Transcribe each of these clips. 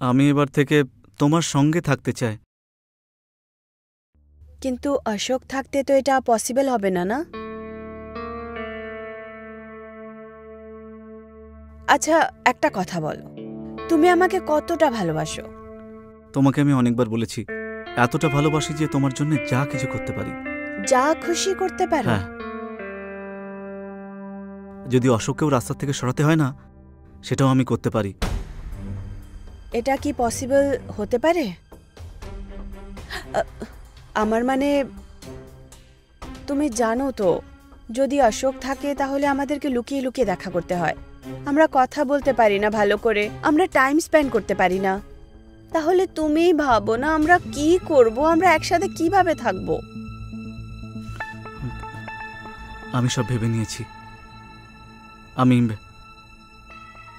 আমি এবার থেকে তোমার সঙ্গে থাকতে চাই। কিন্তু অশোক থাকতে তো এটা পসিবল হবে না, না? আচ্ছা, একটা কথা বলো, তুমি আমাকে কতটা ভালোবাসো? তোমাকে আমি অনেকবার বলেছি, এতটা ভালোবাসি যে তোমার জন্য যা কিছু করতে পারি। যা খুশি করতে পারো? হ্যাঁ, যদি অশোককেও রাস্তা থেকে সরাতে হয় না, সেটাও আমি করতে পারি। এটা কি পসিবল হতে পারে? আমার মানে, তুমি জানো তো, যদি অশোক থাকে তাহলে আমাদেরকে লুকিয়ে লুকিয়ে দেখা করতে হয়। আমরা কথা বলতে পারি না ভালো করে, আমরা টাইম স্পেন্ড করতে পারি না। তাহলে তুমি ভাবো না আমরা কি করব, আমরা একসাথে কিভাবে থাকবো? আমি সব ভেবে নিয়েছি।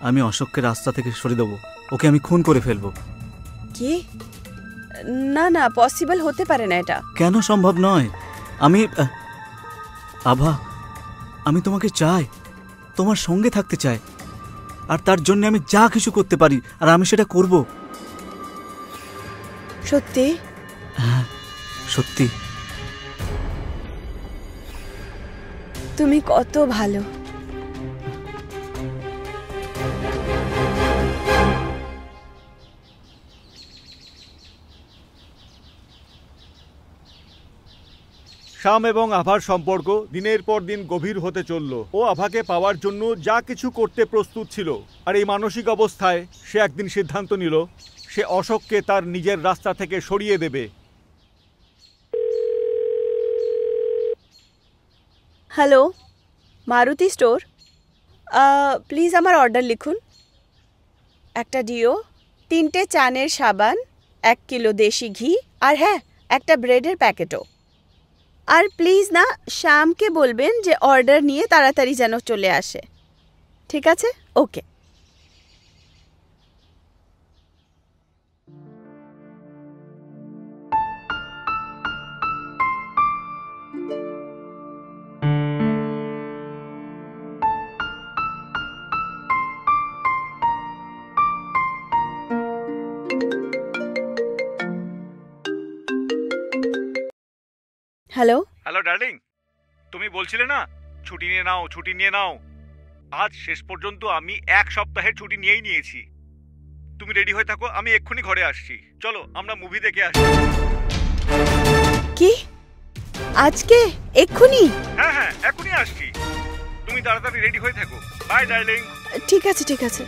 আমি অশোককে রাস্তা থেকে সরিয়ে দেবো, ওকে আমি খুন করে ফেলবো। কি? না না, পসিবল হতে পারে না এটা। কেন সম্ভব নয়? আভা, আমি তোমাকে চাই, তোমার সঙ্গে থাকতে চাই, আর তার জন্য আমি যা কিছু করতে পারি, আর আমি সেটা করব। সত্যি? হ্যাঁ, সত্যি। তুমি কত ভালো। শ্যাম এবং আভার সম্পর্ক দিনের পর দিন গভীর হতে চলল। ও আভাকে পাওয়ার জন্য যা কিছু করতে প্রস্তুত ছিল, আর এই মানসিক অবস্থায় সে একদিন সিদ্ধান্ত নিল সে অশোককে তার নিজের রাস্তা থেকে সরিয়ে দেবে। Hello, Maruti store. প্লিজ আমার অর্ডার লিখুন। একটা ডিও, 3টে চানের সাবান, 1 কিলো দেশি ঘি, আর হ্যাঁ, একটা ব্রেডের প্যাকেটও। আর প্লিজ না, শ্যামকে বলবেন যে অর্ডার নিয়ে তাড়াতাড়ি যেন চলে আসে। ঠিক আছে? ওকে। হ্যালো হ্যালো ডার্লিং, তুমি বলছিলে না ছুটি নিয়ে নাও, ছুটি নিয়ে নাও। আজ শেষ পর্যন্ত আমি 1 সপ্তাহের ছুটি নিয়েই নিয়েছি। তুমি রেডি হয়ে থাকো, আমি এক্ষুনি ঘরে আসছি। চলো আমরা মুভি দেখে আসি। কি? আজকে? এক্ষুনি? হ্যাঁ হ্যাঁ, এখনই আসছি। তুমি তাড়াতাড়ি রেডি হয়ে থাকো। Bye darling. ঠিক আছে, ঠিক আছে।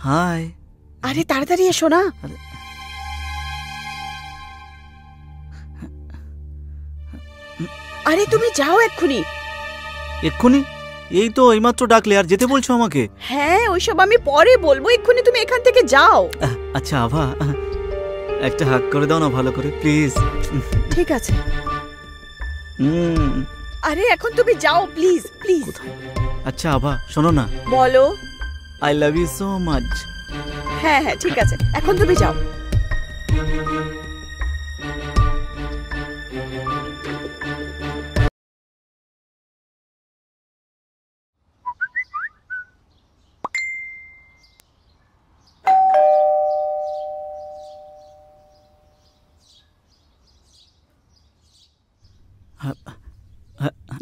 হাই। আরে তাড়াতাড়ি এসো না। আরে তুমি যাও এক্ষুনি। এক্ষুনি? এই তো এইমাত্র ডাকলে, আর যেতে বলছো আমাকে? হ্যাঁ, ওইসব আমি পরে বলবো, এক্ষুনি তুমি এখান থেকে যাও। আচ্ছা আভা, একটা হাগ করে দাও না ভালো করে, প্লিজ। ঠিক আছে। আরে এখন তুমি যাও, প্লিজ প্লিজ। আচ্ছা আভা, শোনো না। বলো। I love you so much. হ্যাঁ হ্যাঁ, ঠিক আছে, এখন তুমি যাও।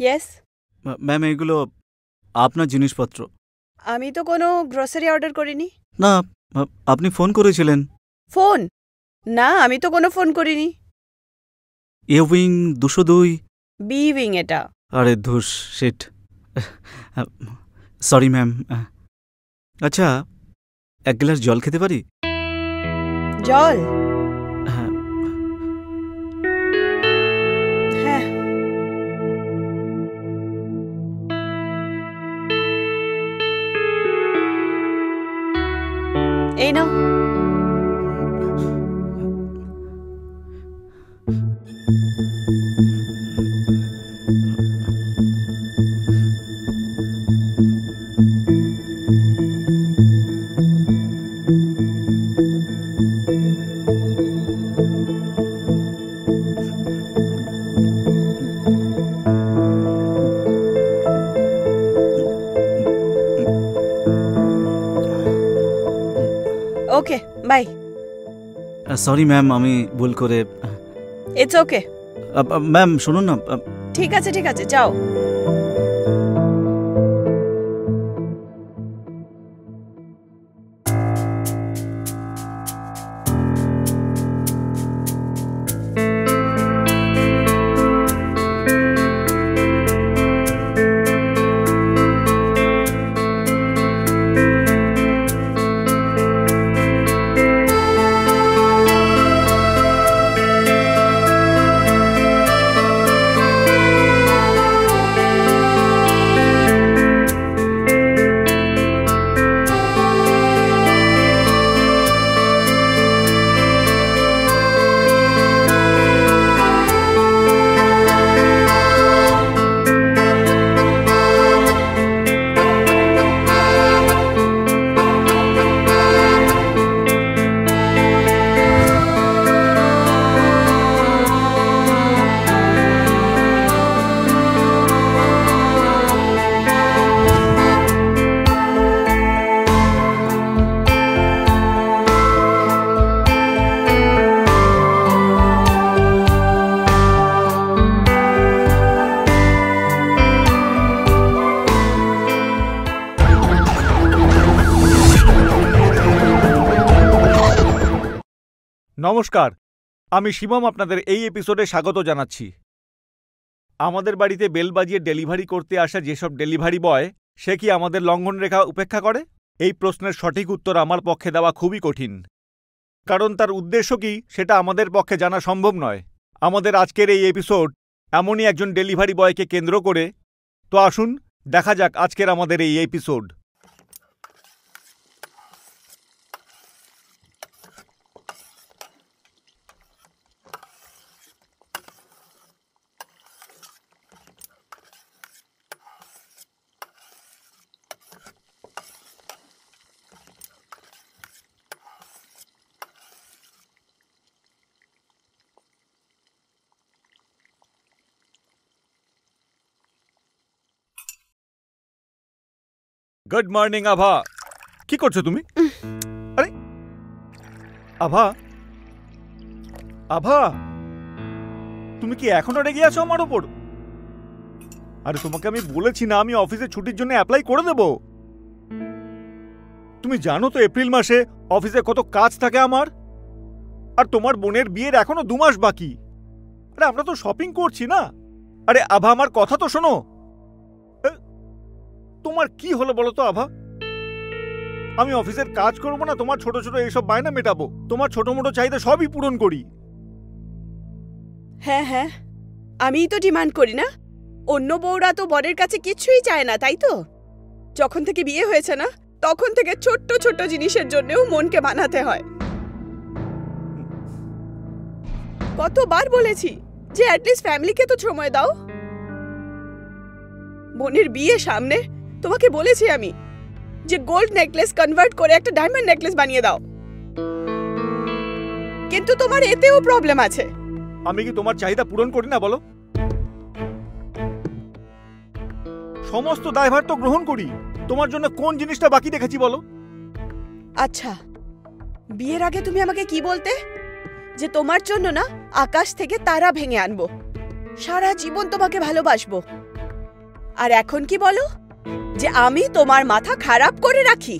ইয়েস। ম্যাম, এগুলো আপনার জিনিসপত্র। আমি তো কোনো গ্রোসারি অর্ডার করিনি। না, আপনি ফোন করেছিলেন। ফোন? না, আমি তো কোনো ফোন করিনি। এ উইং 202। বি উইং এটা। আরে ধুস, শিট। Sorry ma'am. আচ্ছা, 1 গ্লাস জল খেতে পারি? জল? হ্যাঁ। হ্যাঁ। এই নাও। Okay bye. সরি ম্যাম, আমি ভুল করে। It's okay. ম্যাম শুনুন না। ঠিক আছে ঠিক আছে, যাও। নমস্কার, আমি শিবম আপনাদের এই এপিসোডে স্বাগত জানাচ্ছি। আমাদের বাড়িতে বেল বাজিয়ে ডেলিভারি করতে আসা যেসব ডেলিভারি বয়, সে কি আমাদের লঙ্ঘন রেখা উপেক্ষা করে? এই প্রশ্নের সঠিক উত্তর আমার পক্ষে দেওয়া খুবই কঠিন, কারণ তার উদ্দেশ্য কি সেটা আমাদের পক্ষে জানা সম্ভব নয়। আমাদের আজকের এই এপিসোড এমনই একজন ডেলিভারি বয়কে কেন্দ্র করে। তো আসুন দেখা যাক আজকের আমাদের এই এপিসোড। গুড মর্নিং আভা। কি করছো তুমি? আরে আভা, আভা তুমি কি এখনো রেগে আছো আমার ওপর? আরে তোমাকে আমি বলেছি না আমি অফিসে ছুটির জন্য অ্যাপ্লাই করে দেব। তুমি জানো তো এপ্রিল মাসে অফিসে কত কাজ থাকে আমার, আর তোমার বোনের বিয়ের এখনো 2 মাস বাকি। আরে আমরা তো শপিং করছি না। আরে আভা আমার কথা তো শোনো। তোমার কি হলো বলো তো আভা? আমি অফিসের কাজ করবো না, তোমার ছোট ছোট এইসব বায়না মেটাবো, তোমার ছোট মোটো চাহিদা সবই পূরণ করি। হ্যাঁ হ্যাঁ, আমিই তো ডিমান্ড করি না। অন্য বউরা তো বরের কাছে কিছুই চায় না, তাই তো? যখন থেকে বিয়ে হয়েছে না, তখন থেকে ছোট্ট ছোট্ট জিনিসের জন্যও মনকে মানাতে হয়। কতবার বলেছি যে অ্যাটলিস্ট ফ্যামিলিকে তো সময় দাও। বোনের বিয়ে সামনে তোমাকে বলেছি আমি যে গোল্ড নেকলেস কনভার্ট করে একটা ডায়মন্ড নেকলেস বানিয়ে দাও, কিন্তু তোমার এতেও প্রবলেম আছে। আমি কি তোমার চাহিদা পূরণ করি না বলো? সমস্ত দায়ভার তো গ্রহণ করি। তোমার জন্য কোন জিনিসটা বাকি রেখেছি বলো? আচ্ছা, বিয়ের আগে তুমি আমাকে কি বলতে? যে তোমার জন্য না আকাশ থেকে তারা ভেঙে আনবো, সারা জীবন তোমাকে ভালোবাসবো। আর এখন কি বলো? যে আমি তোমার মাথা খারাপ করে রাখি।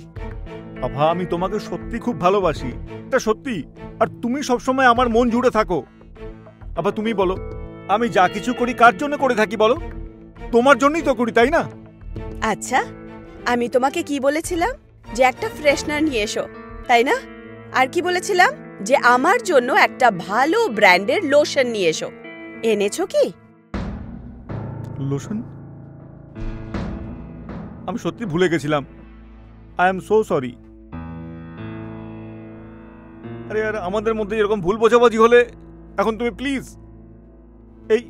আভা আমি তোমাকে সত্যি খুব ভালোবাসি, এটা সত্যি। আর তুমি সবসময় আমার মন জুড়ে থাকো। আভা তুমি বলো, আমি যা কিছু করি কার জন্য করে থাকি বলো? তোমার জন্যই তো করি, তাই না? আচ্ছা, আমি তোমাকে কি বলেছিলাম? যে একটা ফ্রেশনার নিয়ে এসো, তাই না? আর কি বলেছিলাম? যে আমার জন্য একটা ভালো ব্র্যান্ডের লোশন নিয়ে এসো। এনেছো কি? লোশন? আমি সত্যি ভুলে গেছিলাম। I am so sorry. আরে আর আমাদের মধ্যে এরকম ভুল বোঝাবুঝি হলে এখন তুমি প্লিজ এই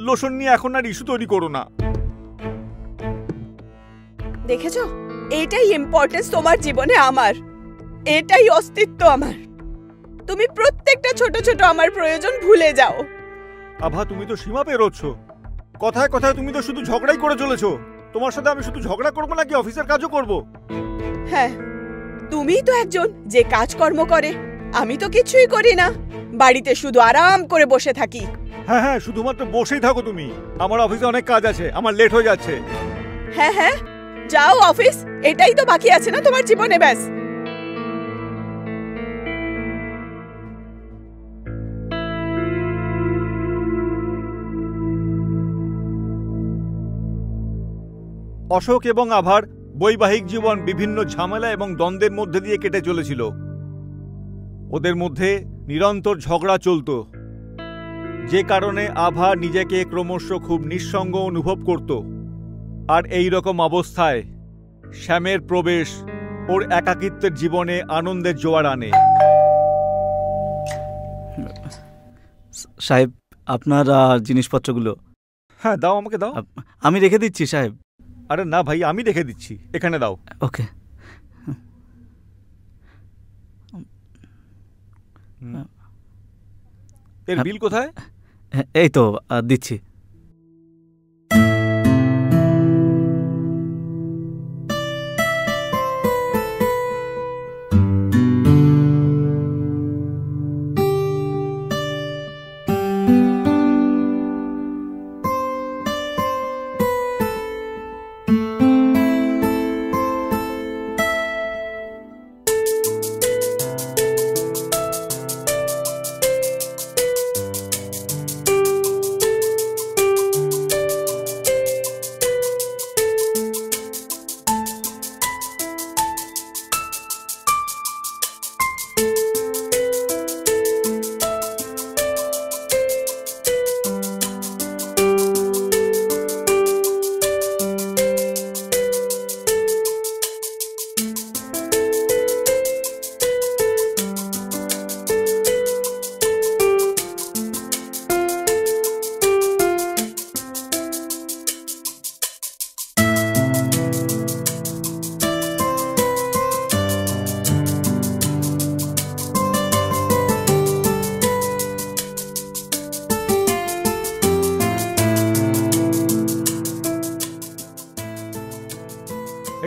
লোশন নিয়ে এখন আর ইস্যু তৈরি করো না। দেখেছো, এটাই ইম্পর্টেন্স তোমার জীবনে আমার, এটাই অস্তিত্ব আমার। তুমি প্রত্যেকটা ছোট ছোট আমার প্রয়োজন ভুলে যাও। আভা তুমি তো সীমা পেরোচ্ছ। কথায় কথায় তুমি তো শুধু ঝগড়াই করে চলেছো। তোমার সাথে আমি শুধু ঝগড়া করবো নাকি অফিসের কাজও করব? হ্যাঁ, তুমিই তো একজন যে কাজকর্ম করে। আমি তো কিছুই করি না, বাড়িতে শুধু আরাম করে বসে থাকি। হ্যাঁ হ্যাঁ, শুধুমাত্র বসেই থাকো তুমি। আমার অফিসে অনেক কাজ আছে, আমার লেট হয়ে যাচ্ছে। হ্যাঁ হ্যাঁ, যাও অফিস, এটাই তো বাকি আছে না তোমার জীবনে, ব্যাস। অশোক এবং আভার বৈবাহিক জীবন বিভিন্ন ঝামেলা এবং দ্বন্দ্বের মধ্যে দিয়ে কেটে চলেছিল। ওদের মধ্যে নিরন্তর ঝগড়া চলত, যে কারণে আভা নিজেকে ক্রমশ খুব নিঃসঙ্গ অনুভব করত। আর এই রকম অবস্থায় শ্যামের প্রবেশ ওর একাকিত্বের জীবনে আনন্দের জোয়ার আনে। সাহেব, আপনার জিনিসপত্রগুলো। হ্যাঁ দাও, আমাকে দাও। আমি রেখে দিচ্ছি সাহেব। আরে না ভাই, আমি রেখে দিচ্ছি, এখানে দাও। ওকে। এর বিল কোথায়? এই তো দিচ্ছি।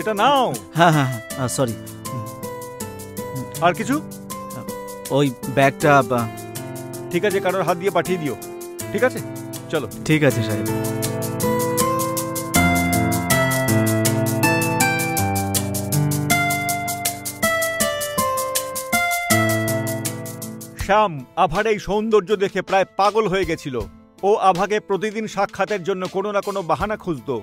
এটা নাও। হ্যাঁ হ্যাঁ হ্যাঁ, সরি। আর কিছু? ওই ব্যাগটা ঠিক আছে, কারোর হাত দিয়ে পাঠিয়ে দিও। ঠিক আছে, চলো। ঠিক আছে সাহেব। শ্যাম আভার এই সৌন্দর্য দেখে প্রায় পাগল হয়ে গেছিল। ও আভাকে প্রতিদিন সাক্ষাতের জন্য কোনো না কোনো বাহানা খুঁজতো।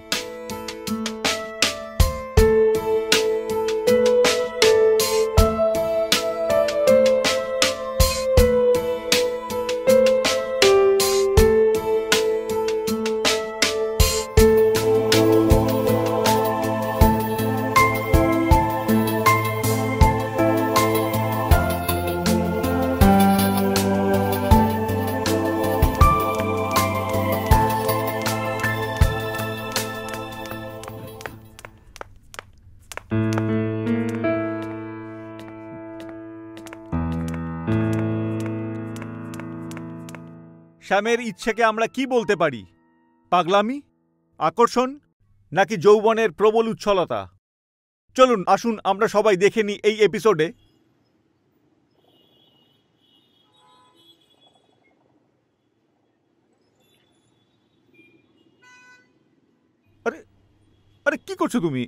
শ্যামের ইচ্ছেকে আমরা কি বলতে পারি? পাগলামি, আকর্ষণ, নাকি যৌবনের প্রবল উচ্ছলতা? চলুন আসুন আমরা সবাই দেখে নিই এই এপিসোডে আরে আরে কি করছো তুমি?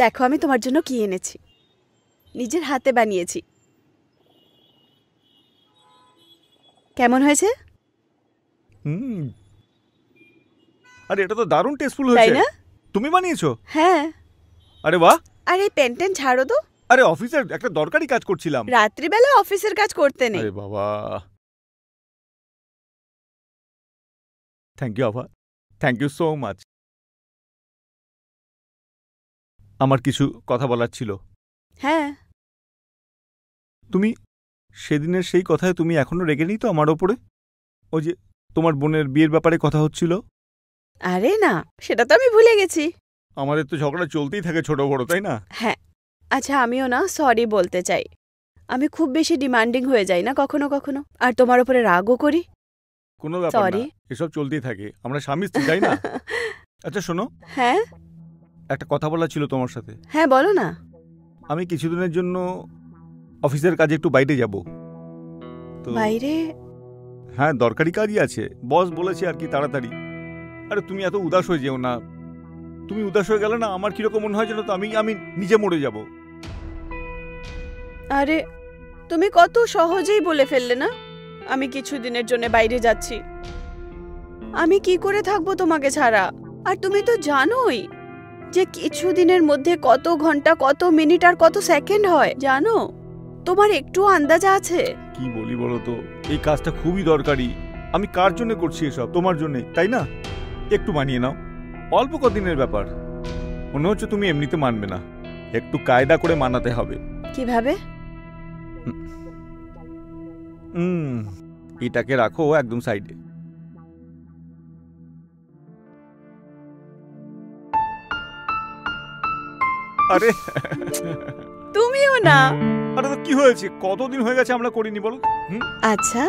দেখো আমি তোমার জন্য কি এনেছি, নিজের হাতে বানিয়েছি। কেমন হয়েছে? আরে এটা তো দারুণ টেস্টফুল তাই হয়েছে। না? তুমি বানিয়েছো? হ্যাঁ। আরে বাহ। আরে পেন টেন ছাড়ো তো। আরে অফিসের একটা দরকারি কাজ করছিলাম। রাত্রিবেলা অফিসের কাজ করতে নেই। আরে বাবা, থ্যাংক ইউ আভা, থ্যাংক ইউ সো মাচ। আমার কিছু কথা বলার ছিল। হ্যাঁ। তুমি সেদিনের সেই কথায় তুমি এখনো রেগে নেই তো আমার ওপরে? ওই যে তোমার বোনের বিয়ের ব্যাপারে কথা হচ্ছিল। আরে না, সেটা তো আমি ভুলে গেছি। আমাদের তো ঝগড়া চলতেই থাকে ছোট বড়, তাই না? হ্যাঁ। আচ্ছা, আমিও না সরি বলতে চাই। আমি খুব বেশি ডিমান্ডিং হয়ে যাই না কখনো কখনো, আর তোমার উপরে রাগও করি। কোনো ব্যাপার না, সরি। এসব চলতেই থাকে, আমরা স্বামী স্ত্রী, তাই না? আচ্ছা শোনো, হ্যাঁ একটা কথা বলার ছিল তোমার সাথে। হ্যাঁ, বলো না। আমি কিছুদিনের জন্য অফিসের কাজে একটু বাইরে যাব। তো বাইরে? হ্যাঁ, দরকারি কাজই আছে, বস বলেছে আর কি, তাড়াতাড়ি। আরে তুমি এত উদাস হয়ে যেও না। তুমি উদাস হয়ে গেলে না আমার কিরকম মনে হয় জানো তো, আমি নিজে মরে যাব। আরে তুমি কত সহজেই বলে ফেললে না আমি কিছুদিনের জন্য বাইরে যাচ্ছি। আমি কি করে থাকবো তোমাকে ছাড়া? আর তুমি তো জানোই যে কিছুদিনের মধ্যে কত ঘন্টা, কত মিনিট আর কত সেকেন্ড হয়, জানো? তোমার একটু আন্দাজা আছে? কি বলি বলো তো, এই কাজটা খুবই দরকারি। আমি কার জন্য করছি এসব? তোমার জন্যই, তাই না? একটু মানিয়ে নাও, অল্প কদিনের ব্যাপার। মনে হচ্ছে তুমি এমনিতে মানবে না, একটু কায়দা করে মানাতে হবে। কিভাবে? এটাকে রাখো একদম সাইডে। আরে তুমিও না? আরে তো কি হয়েছে, কতদিন হয়ে গেছে আমরা করিনি বলো। আচ্ছা।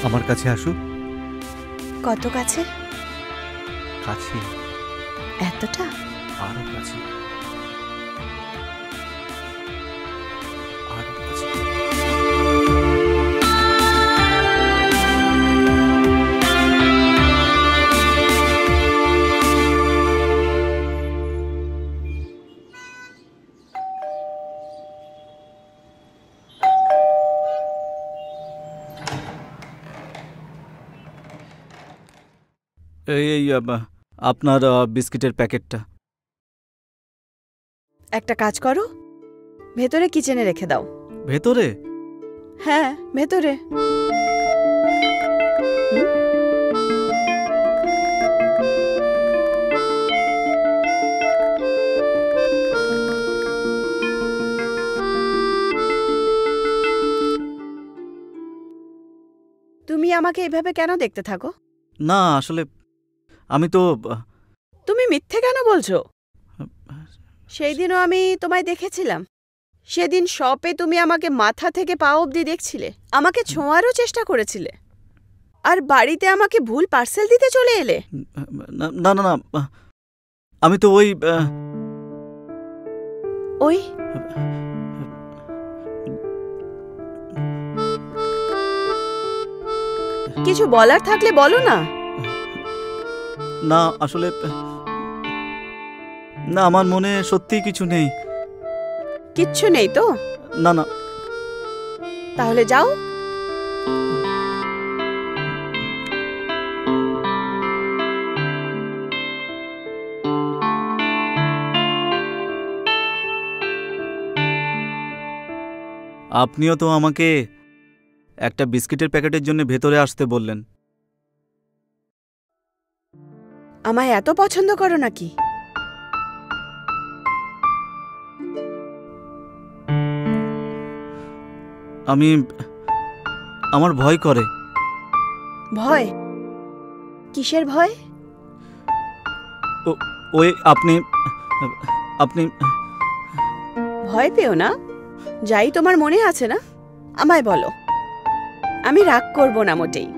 আমার কাছে আসো। কত কাছে? কাছে? এতটা? আরো কাছে, আরো কাছে। এই আপনার বিস্কিটের প্যাকেটটা। একটা কাজ করো, ভেতরে কিচেনে রেখে দাও। ভেতরে? হ্যাঁ, ভেতরে। তুমি আমাকে এভাবে কেন দেখতে থাকো? না আসলে আমি তো তুমি মিথ্যে কেন বলছো? সেই দিনও আমি তোমায় দেখেছিলাম। সেদিন শপে তুমি আমাকে মাথা থেকে পা অবধি দেখছিলে, আমাকে ছোঁয়ারও চেষ্টা করেছিলে, আর বাড়িতে আমাকে ভুল পার্সেল দিতে চলে এলে। না না না, আমি তো ওই ওই কিছু বলার থাকলে বলো না। না আসলে না, আমার মনে সত্যিই কিছু নেই। কিচ্ছু নেই তো? না না। তাহলে যাও। আপনিও তো আমাকে একটা বিস্কিটের প্যাকেটের জন্য ভেতরে আসতে বললেন। আমায় এত পছন্দ করো নাকি? আমার ভয় করে। ভয়? কিসের ভয়? ওই আপনি আপনি ভয় পেও না, যাই তোমার মনে আছে না আমায় বলো, আমি রাগ করব না মোটেই।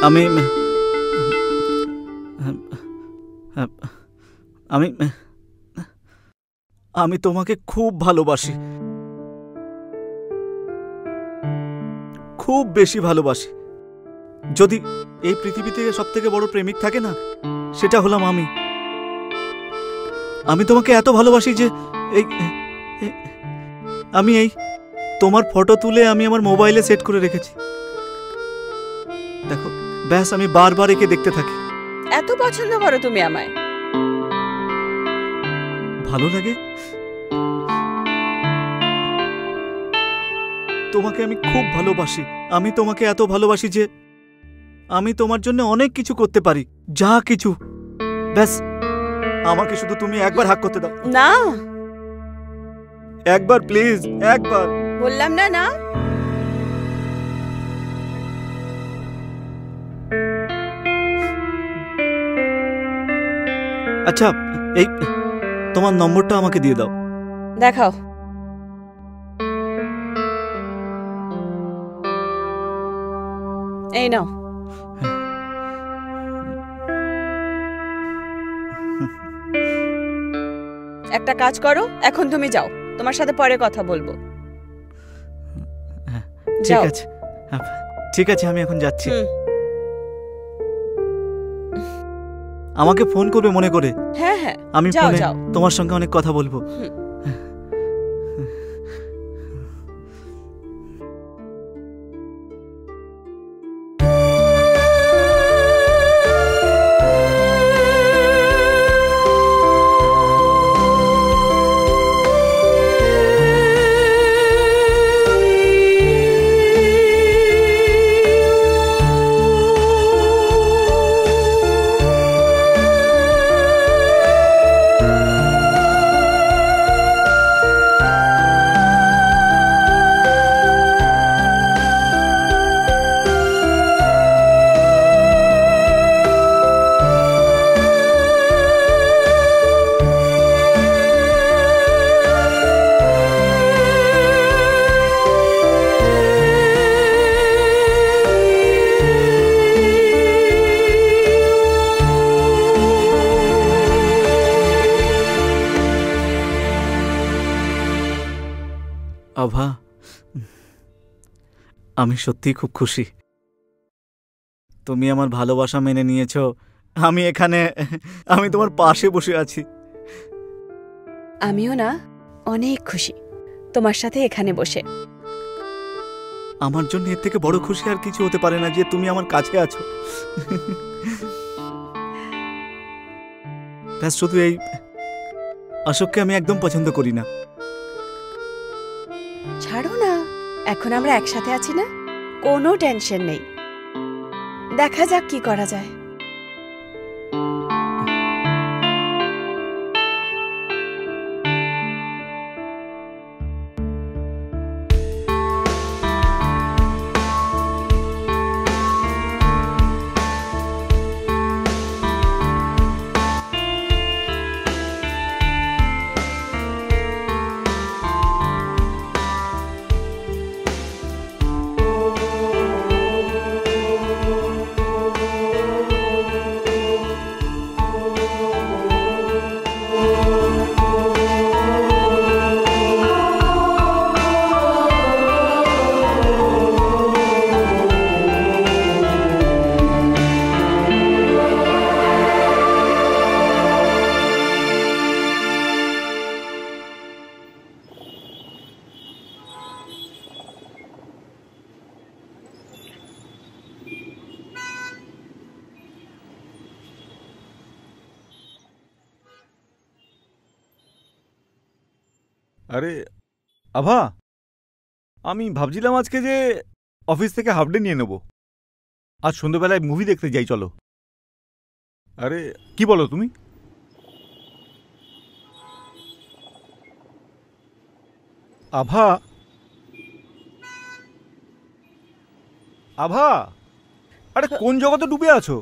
আমি আমি আমি তোমাকে খুব ভালোবাসি, খুব বেশি ভালোবাসি। যদি এই পৃথিবীতে সব থেকে বড় প্রেমিক থাকে না, সেটা হলাম আমি। আমি তোমাকে এত ভালোবাসি যে আমি তোমার ফটো তুলে আমি আমার মোবাইলে সেট করে রেখেছি। দেখো, ব্যাস আমি বারবার একে দেখতে থাকি। এত পছন্দ করো তুমি আমায়? ভালো লাগে। তোমাকে আমি খুব ভালোবাসি। আমি তোমাকে এত ভালোবাসি যে আমি তোমার জন্য অনেক কিছু করতে পারি, যা কিছু। ব্যাস আমাকে শুধু তুমি একবার হাক করতে দাও না। একবার প্লিজ, একবার। বললাম না না। আচ্ছা, এই তোমার নম্বরটা আমাকে দিয়ে দাও। দেখাও। এই নাও। একটা কাজ করো, এখন তুমি যাও, তোমার সাথে পরে কথা বলবো। ঠিক যাও। আছে, ঠিক আছে, আমি এখন যাচ্ছি। আমাকে ফোন করবে মনে করে। হ্যাঁ হ্যাঁ, আমি যাও ফোনে যাও। তোমার সঙ্গে অনেক কথা বলবো। আভা, আমি সত্যিই খুব খুশি। তুমি আমার ভালোবাসা মেনে নিয়েছো। আমি এখানে, আমি তোমার পাশে বসে আছি। আমিও না অনেক খুশি তোমার সাথে এখানে বসে। আমার জন্য এর থেকে বড় খুশি আর কিছু হতে পারে না যে তুমি আমার কাছে আছো। ব্যাস শুধু এই অশোককে আমি একদম পছন্দ করি না। ছাড়ো না, এখন আমরা একসাথে আছি না, কোনো টেনশন নেই। দেখা যাক কি করা যায়। আরে আভা, আমি ভাবছিলাম আজকে যে অফিস থেকে হাফ ডে নিয়ে নেব, আজ সন্ধ্যেবেলায় মুভি দেখতে যাই, চলো। আরে কি বলো তুমি? আভা, আভা, আরে কোন জগতে ডুবে আছো?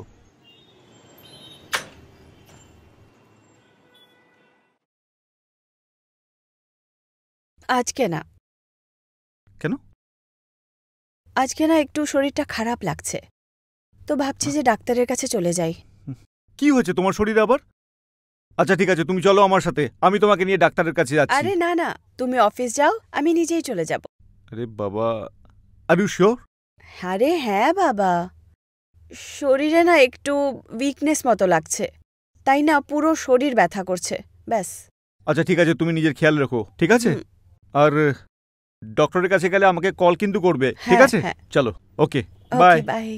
আজকে না। কেন? আজকে না একটু শরীরটা খারাপ লাগছে, তো ভাবছি যে ডাক্তারের কাছে চলে যাই। কি হয়েছে তোমার শরীরে আবার? আচ্ছা ঠিক আছে, তুমি চলো আমার সাথে, আমি তোমাকে নিয়ে ডাক্তারের কাছে যাচ্ছি। আরে না না, তুমি অফিস যাও, আমি নিজেই চলে যাব। আরে বাবা, আর ইউ শিওর? আরে হ্যাঁ বাবা, শরীরে না একটু উইকনেস মতো লাগছে, তাই না পুরো শরীর ব্যথা করছে, ব্যাস। আচ্ছা ঠিক আছে, তুমি নিজের খেয়াল রাখো, ঠিক আছে? হুম। আর ডক্টরের কাছে গেলে আমাকে কল কিন্তু করবে, ঠিক হ্যাঁ, আছে? হ্যাঁ। চলো, okay, bye. Okay, bye.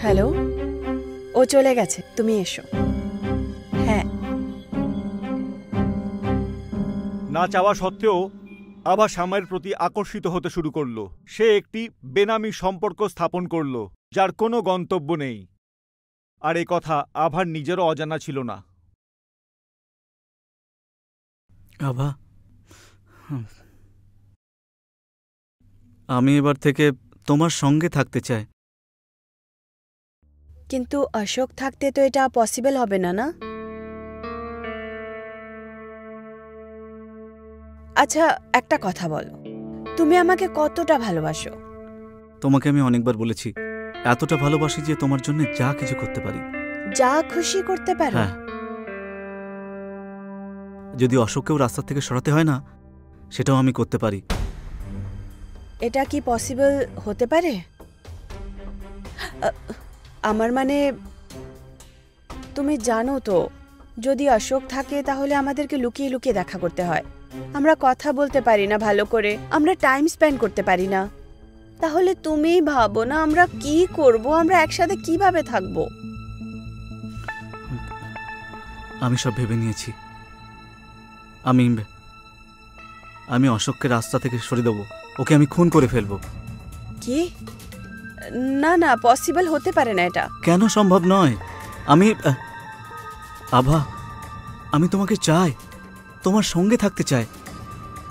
Hello, ও চলে গেছে, তুমি এসো। হ্যাঁ। না চাওয়া সত্ত্বেও আভা শ্যামের প্রতি আকর্ষিত হতে শুরু করলো। সে একটি বেনামি সম্পর্ক স্থাপন করলো যার কোনো গন্তব্য নেই, আর এই কথা আভার নিজেরও অজানা ছিল না। আভা, আমি এবার থেকে তোমার সঙ্গে থাকতে চাই। কিন্তু অশোক থাকতে তো এটা পসিবল হবে না, না? আচ্ছা, একটা কথা বলো, তুমি আমাকে কতটা ভালোবাসো? তোমাকে আমি অনেকবার বলেছি, এতটা ভালোবাসি যে তোমার জন্য যা কিছু করতে পারি। যা খুশি করতে পারো? হ্যাঁ, যদি অশোককেও রাস্তা থেকে সরাতে হয় না, সেটাও আমি করতে পারি। এটা কি পসিবল হতে পারে? আমার মানে, তুমি জানো তো, যদি অশোক থাকে তাহলে আমাদেরকে লুকিয়ে লুকিয়ে দেখা করতে হয়, আমরা কথা বলতে পারি না ভালো করে, আমরা টাইম স্পেন্ড করতে পারি না। তাহলে তুমি ভাবো না আমরা কি করব, আমরা একসাথে কিভাবে থাকবো? আমি সব ভেবে নিয়েছি। আমি অশোককে রাস্তা থেকে সরিয়ে দেবো, ওকে আমি খুন করে ফেলবো। কি? না না, পসিবল হতে পারে না এটা। কেন সম্ভব নয়? আভা, আমি তোমাকে চাই, তোমার সঙ্গে থাকতে চাই,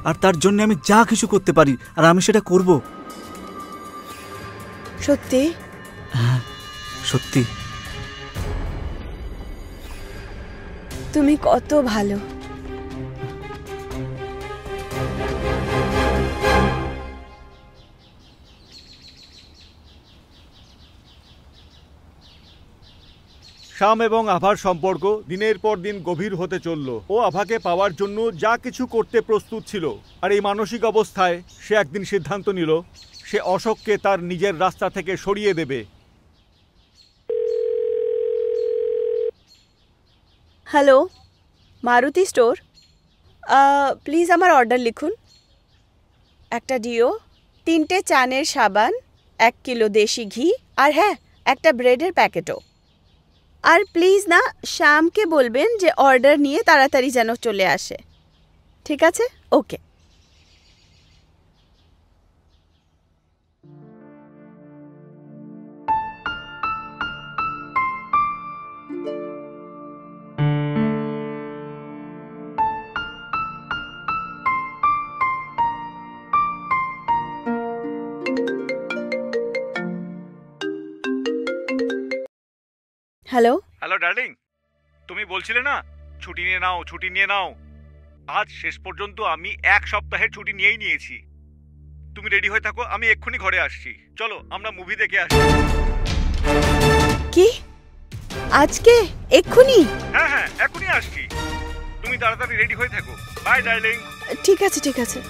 আর তার জন্য আমি যা কিছু করতে পারি, আর আমি সেটা করব। সত্যি? হ্যাঁ, সত্যি। তুমি কত ভালো। শ্যাম এবং আভার সম্পর্ক দিনের পর দিন গভীর হতে চলল। ও আভাকে পাওয়ার জন্য যা কিছু করতে প্রস্তুত ছিল, আর এই মানসিক অবস্থায় সে একদিন সিদ্ধান্ত নিল সে অশোককে তার নিজের রাস্তা থেকে সরিয়ে দেবে। হ্যালো, মারুতি স্টোর, প্লিজ আমার অর্ডার লিখুন। একটা ডিও, 3টে চানের সাবান, 1 কিলো দেশি ঘি, আর হ্যাঁ, একটা ব্রেডের প্যাকেটও। আর প্লিজ না, শ্যামকে বলবেন যে অর্ডার নিয়ে তাড়াতাড়ি যেন চলে আসে, ঠিক আছে? ওকে। হ্যালো। হ্যালো ডার্লিং, তুমি বলছিলে না ছুটি নিয়ে নাও, ছুটি নিয়ে নাও। আজ শেষ পর্যন্ত আমি 1 সপ্তাহের ছুটি নিয়েই নিয়েছি। তুমি রেডি হয়ে থাকো, আমি এক্ষুনি ঘরে আসছি। চলো আমরা মুভি দেখে আসি। কি? আজকে? এক্ষুনি? হ্যাঁ হ্যাঁ, এখনই আসছি। তুমি তাড়াতাড়ি রেডি হয়ে থাকো। Bye darling. ঠিক আছে, ঠিক আছে।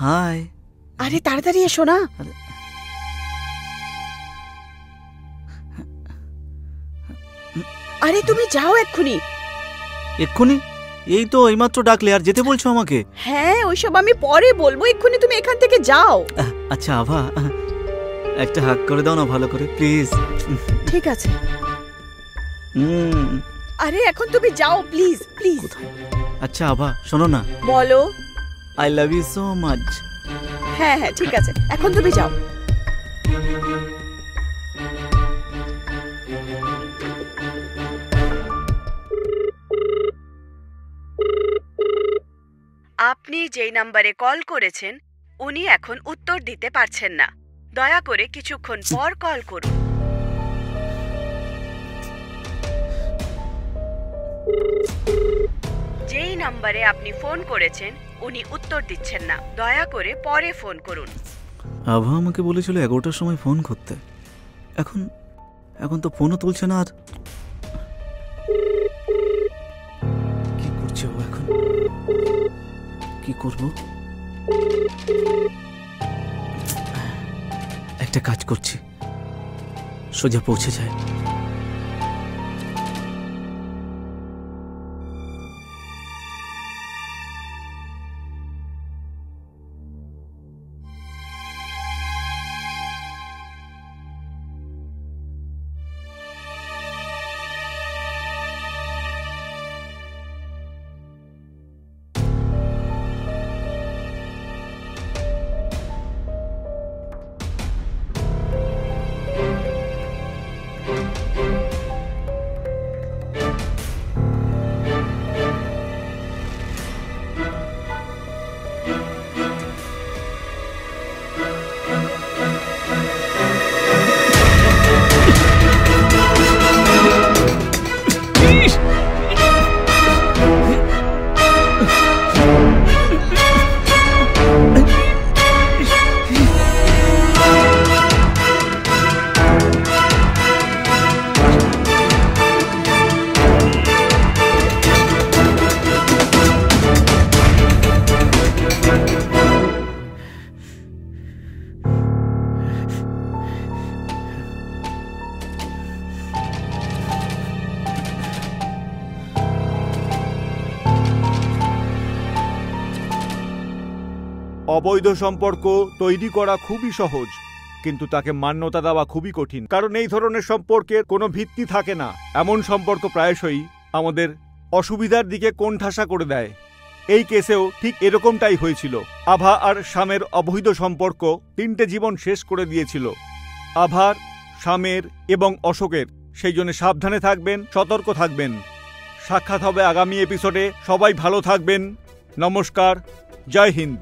হাই। আরে তাড়াতাড়ি এসো না। আরে তুমি যাও এক্ষুনি। এক্ষুনি? এই তো এইমাত্র ডাকলে, আর যেতে বলছো আমাকে? হ্যাঁ, ওইসব আমি পরে বলবো, এক্ষুনি তুমি এখান থেকে যাও। আচ্ছা আভা, একটা হাগ করে দাও না ভালো করে, প্লিজ। ঠিক আছে। আরে এখন তুমি যাও, প্লিজ প্লিজ। আচ্ছা আভা, শোনো না। বলো। I love you so much. হ্যাঁ হ্যাঁ, ঠিক আছে, এখন তুমি যাও। আপনি যেই নম্বরে কল করেছেন উনি এখন উত্তর দিতে পারছেন না, দয়া করে কিছুক্ষণ পর কল করুন। যেই নম্বরে আপনি ফোন করেছেন উনি উত্তর দিচ্ছেন না, দয়া করে পরে ফোন করুন। আভা আমাকে বলেছিল 11টার সময় ফোন করতে, এখন এখন তো ফোনও তুলছে না। আর কি করছে ও এখন? কি করব? একটা কাজ করছি, সোজা পৌঁছে যায়। অবৈধ সম্পর্ক তৈরি করা খুবই সহজ, কিন্তু তাকে মান্যতা দেওয়া খুবই কঠিন, কারণ এই ধরনের সম্পর্কের কোনো ভিত্তি থাকে না। এমন সম্পর্ক প্রায়শই আমাদের অসুবিধার দিকে কোণঠাসা করে দেয়। এই কেসেও ঠিক এরকমটাই হয়েছিল। আভা আর শ্যামের অবৈধ সম্পর্ক 3টে জীবন শেষ করে দিয়েছিল, আভার, শ্যামের এবং অশোকের। সেই জন্য সাবধানে থাকবেন, সতর্ক থাকবেন। সাক্ষাৎ হবে আগামী এপিসোডে। সবাই ভালো থাকবেন। নমস্কার, জয় হিন্দ।